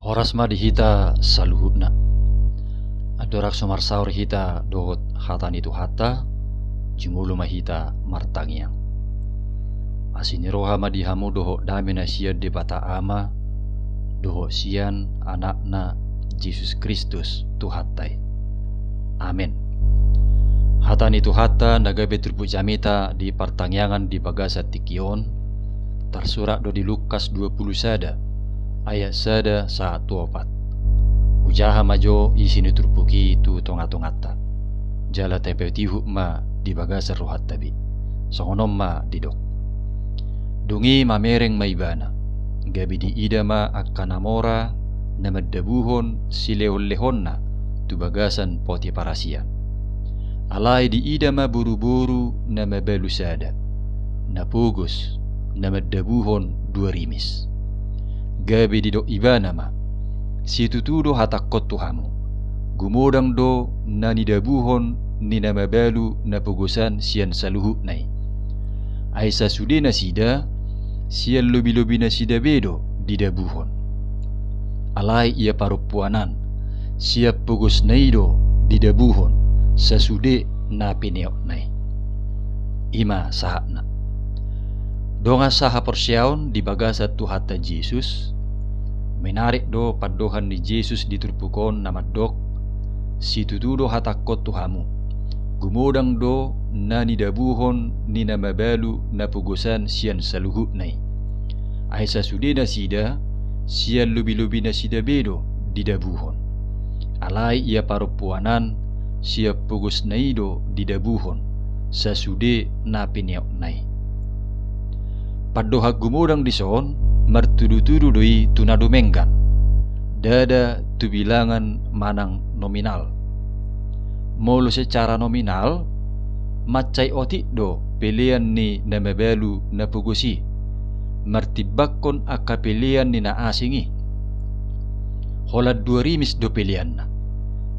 Horas ma di hita saluhutna. Adorak sumar saur hita dohot hatan itu hata, jumulu ma hita martangiang. Asini roha ma dihamu dohot damina sia de bata ama, dohot sian anakna Yesus Kristus Tuhatai. Amin. Hatan itu hata nagabe turpu jamita di pertangyangan di bagasa tikion, tersurat do di Lukas 20 sada, ayat sada 1-4. Ujaha majo isini turpuki tu tonga-tongata. Jala tepe tihu ma di bagasa rohat tabi. Songonom ma didok. Dungi mamereng maibana. Gabi di ida ma akkanamora na maddabuhon silehon-lehonna tu bagasan poti parasian. Alai di ida ma buru-buru na mabalusada. Na pugos na maddabuhon 2 rimis. Gabi di do ibana ma situ tudo hatakot tuhamu gumodang do na nidabuhon ni na mabalu na pugusan sian saluhu nai aisa sude na sida sian lobi-lobi na sida bedo didabuhon alai ia parupuanan siap pugus naido didabuhon sasude na pineok nai ima sahakna donga saha persyaon di bagasa tuhata Yesus menarik do padohan ni Yesus diturpukon nama dok situ do hatakot tuhamu gumodang do na nidabuhon ni na mabalu na pugusan sian saluhu nai aisa sude na sida sian lubi-lubi na sida bedo didabuhon alai ia parupuanan siap pugus naido didabuhon sasude na pineok nai padoha gumodang dison martudu-tudu doi tunado menggan dada tu bilangan manang nominal molo secara nominal macai otik do pilihan ni na mabalu na pugusi martibakon aka pilihan ni na asingi holad 2 rimis do pilihan na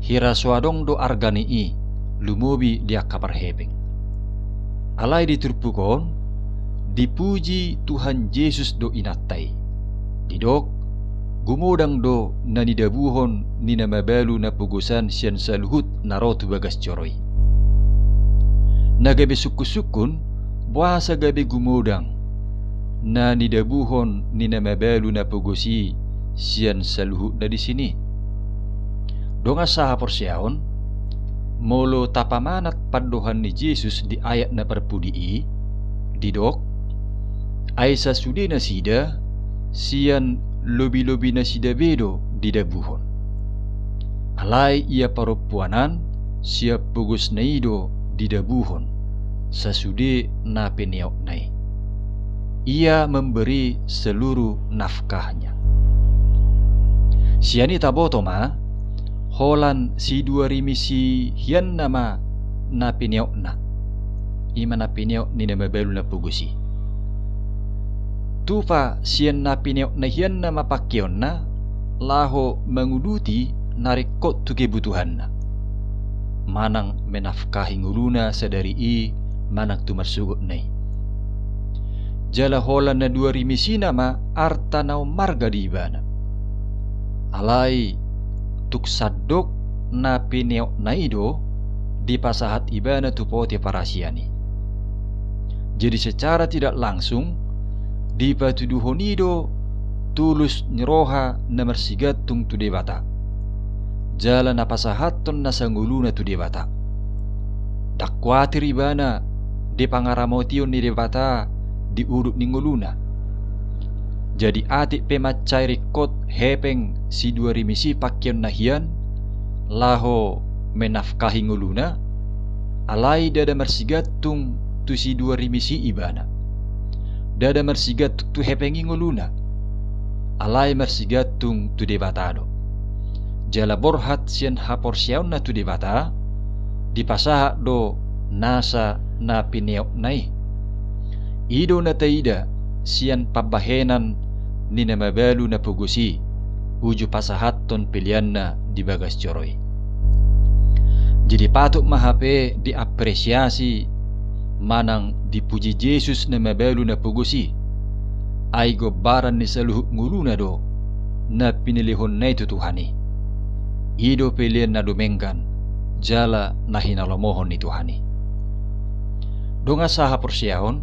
hira swadong do argani i lumobi dia kaparhepeng alai diturpukon dipuji Tuhan Yesus do inatai didok gumodang do na nidabuhon ni na mabalu na pugusan sian saluhut narotu bagas coroy nagabe suku-sukun buasa gabe gumodang na nidabuhon ni na mabalu na pugusi sian saluhut na di sini donga saha persyaon molo tapamanat padohan ni Yesus di ayat na perpudii didok aisa sude na sida sian lobi-lobi na sida bedo didabuhon alai ia parupuanan siap pugus naido didabuhon sasude na peneok nai ia memberi seluruh nafkahnya siani taboto ma holan si 2 rimisi hian nama na peneok na ima na peneok ni na mabalu na pugusi tupa sian na pineok na hian na mapakyon na laho menguduti narikot tu kebutuhan na manang menafkahi nguluna sadari i manang tumarsugot nai jala holan na 2 rimisina ma arta nau marga di ibana alai tuk sadok na pineok na ido di pasahat ibana tu pote parasiani jadi secara tidak langsung di patuduhonido tulus nyeroha na marsigatung tu debata jala na pasahaton na sangguluna tu debata dakwatir ibana di pangaramotion ni debata di urut ni nguluna jadi atik pemacai rikot hepeng si 2 rimisi pakyon nahian laho menafkahi nguluna alai dada marsigatung tu si 2 rimisi ibana dada marsigat tu hepengi nguluna alai marsigatung tu debatado jala borhat sian haporsyaon na tu debata dipasaha do nasa na pineok nai ido na taida sian pabahenan ni na mabalu na pugusi uju pasahaton pilihan na di bagas coroy jadi patut mahape diapresiasi manang dipuji Yesus na mabalu na pugusi ay gobaran ni saluhut nguluna do na pinilihon na ito Tuhani. Ido pilihan na dumenggan, jala na hinalamohon ni Tuhani. Donga saha persyaon,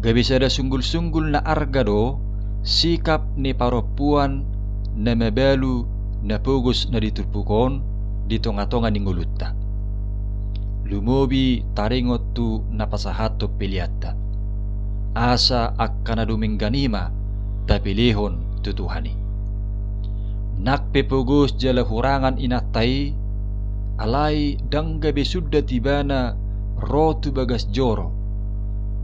gabisada sunggul-sunggul na argado, sikap ni paropuan na mabalu na pugos na diturpukon, di tonga-tonga ni ngulutta. Lumobi taringot tu napasahato piliata. Asa akkana dumingganima tapilihon tu Tuhani. Nakpepugos jala hurangan inatai, alai dangga besudda tibana rotu bagas joro,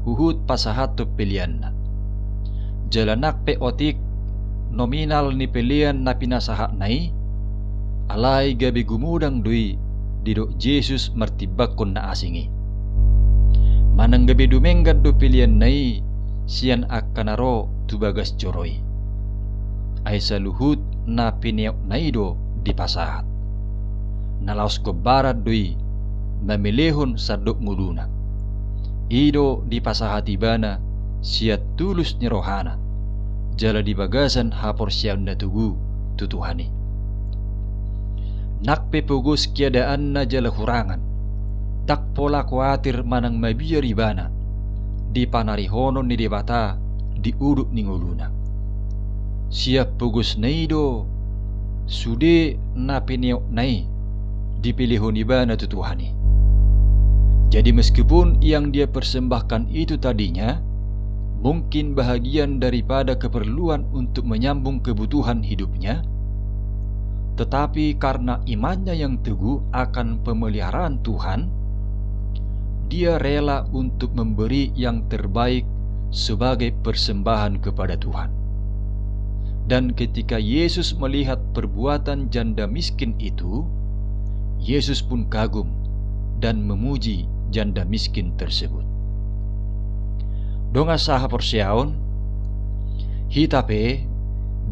huhut pasahato pilianna. Jala nakpe otik nominal ni pilihan na pinasahat nai, alai gabi gumudang dui didok Yesus martibakon na asingi. Manang gabi dumenggat do pilihan nai, sian akanaro tubagas joroi. Ay saluhut na piniok naido di pasahat. Nalaos ko barat doi mamilihon sa dok nguluna. Ido di pasahatibana siya tulus ni rohana. Jala di bagasan hapor siya na tugu tutuhani. Nakpepugos kiadaan na jala hurangan. Takpola kuatir manang mabiya ribana. Di panarihonon ni debata di uduk ni nguluna. Siap pugos naido sude na piniok nai dipilihon iba na tutuhani. Jadi meskipun yang dia persembahkan itu tadinya mungkin bahagian daripada keperluan untuk menyambung kebutuhan hidupnya, tetapi karena imannya yang teguh akan pemeliharaan Tuhan, dia rela untuk memberi yang terbaik sebagai persembahan kepada Tuhan. Dan ketika Yesus melihat perbuatan janda miskin itu, Yesus pun kagum dan memuji janda miskin tersebut. Donga saha persyaon, hitape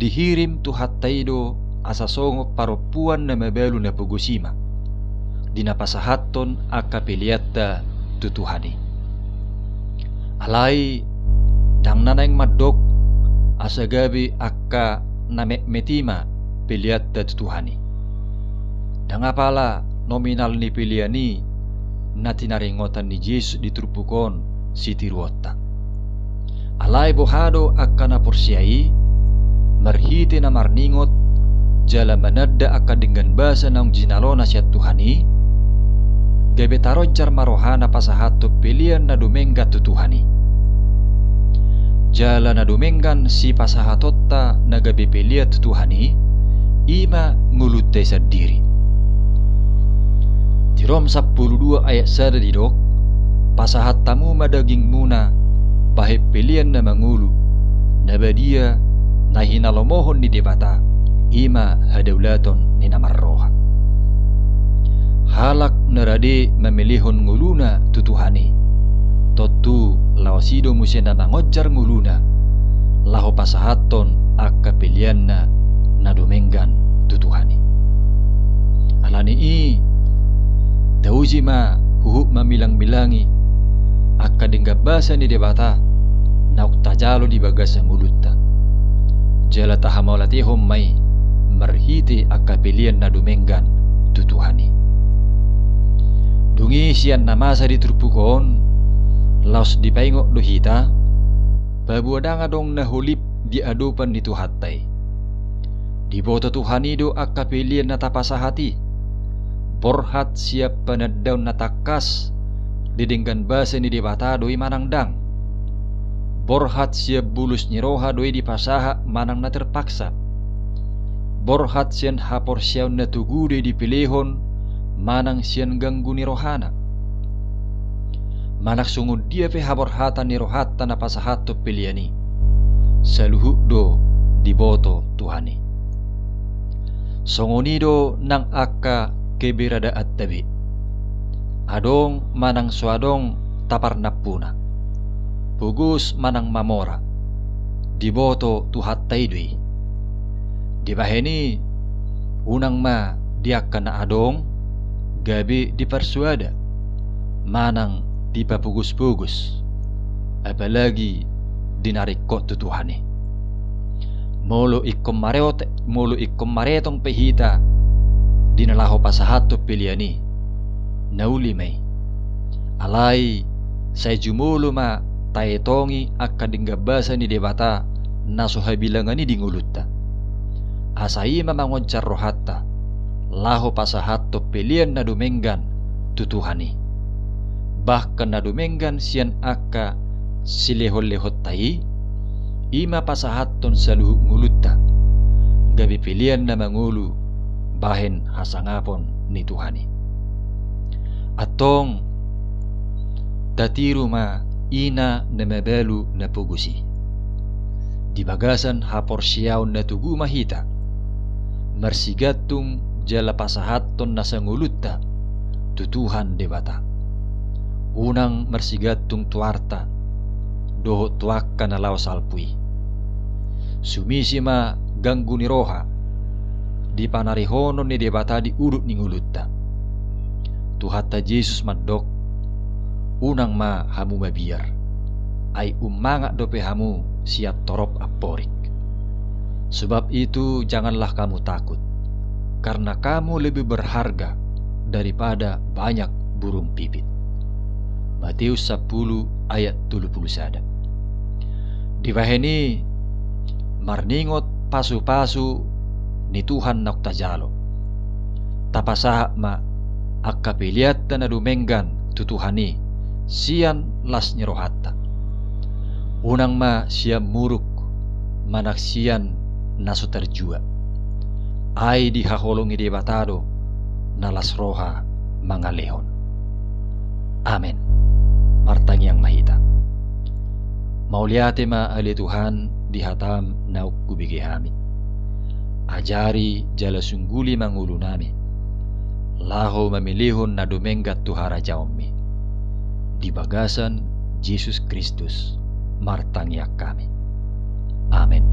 dihirim tuhat taido asasongo paropuan na mabelu na pugusima, dinapasahaton akapiliata tutuhani. Alai dang nanayng madok asagabi akka nametima piliat da tutuhani. Dangapala nominal ni piliani na tinaringotan ni Yesus diturpukon si tiruotta. Alay bohado akka naporsyai marhiti na marningot jala manadda akka dengan basa ng jinalona siya Tuhani gabi tarojar marohana pasahato pilian na dumengga tutuhani. Jala na dumenggan si pasahatotta na gabi piliat Tuhani ima ngulutay sa diri. Di Rom 12 ayat 1 didok, pasahat tamu madaging muna bahip pilian na mangulu na badia na hinalomohon ni debata ima hadawlaton ni namarroha. Halak narade mamilihon nguluna tutuhani. Totu lawasido musia na mangojar nguluna laho pasahaton akka pilian na dumenggan tutuhani. Alani tauji ma huhuk mamilang-milangi akka dinggabasa ni debata na uktajalo di bagasa ngulutta. Jala tahamaulatihom may marhiti akka pilian na dumenggan tutuhani. Dungi siyan namasa di turpukon laos dipaingok dohita, babuadanga dong nahulip di adupan ni tuhatay. Di boto Tuhanido akka pilian na tapasahati, borhat siap panadaw na takas, didenggan basa ni debata doi manangdang. Borhat siap bulus ni roha doi dipasaha manang na terpaksa. Borhat siyan hapor siyaw na tugude dipilihon, manang siyan ganggu ni rohana. Manak sungud dia fe haborhatan ni rohata na pasahato piliani. Saluhuk do diboto Tuhani. Songonido nang akka kebirada at tabi. Adong manang suadong tapar napuna. Pugus manang mamora. Diboto tuhat taidwi. Dibaheni unang ma diakka na adong gabi dipersuada. Manang dipapugus-pugus, apalagi dinarikot tutuhani. molo ikom maretong pehita dinalaho pasahato piliani nauli may alai say jumulo ma taetongi akka dinggabasa ni debata naso habilangani dingulutta asai mamangoncar rohatta laho pasahato pilian na dumenggan tutuhani bahkan na dumenggan sian akka silehol-lehot tai ima pasahaton saluhu ngulutta gabi pilian na mangulu bahen hasangapon ni Tuhani atong tatiru ma ina na mabalu na pugusi di bagasan haporsiyaw na tugu mahita marsigatung jala pasahaton na sangulutta tutuhan debata unang marsigatung tuarta doho tuakka na law salpui sumisima ganggu ni roha di panarihono ni debata di urut ni ngulutta tuhatta Jesus maddok unang ma hamu mabiar ay umanga dope hamu siap torop aporik sebab itu janganlah kamu takut karena kamu lebih berharga daripada banyak burung pipit. Matius 10 ayat 31. Divaheni marningot pasu-pasu ni Tuhan naktajalo tapasaha ma akkapiliat na dumenggan tutuhani sian las nirohatta unang ma siya muruk manaksian naso terjua ay di haholongi debatado nalas roha mangalehon. Amen. Martang yang mahita mauliate ma ali Tuhan dihatam nauk kubigi hami ajari jala sungguli mangulu nami laho mamilihon na dumenggat tuhara jaommi di bagasan Yesus Kristus martangyak kami. Amen.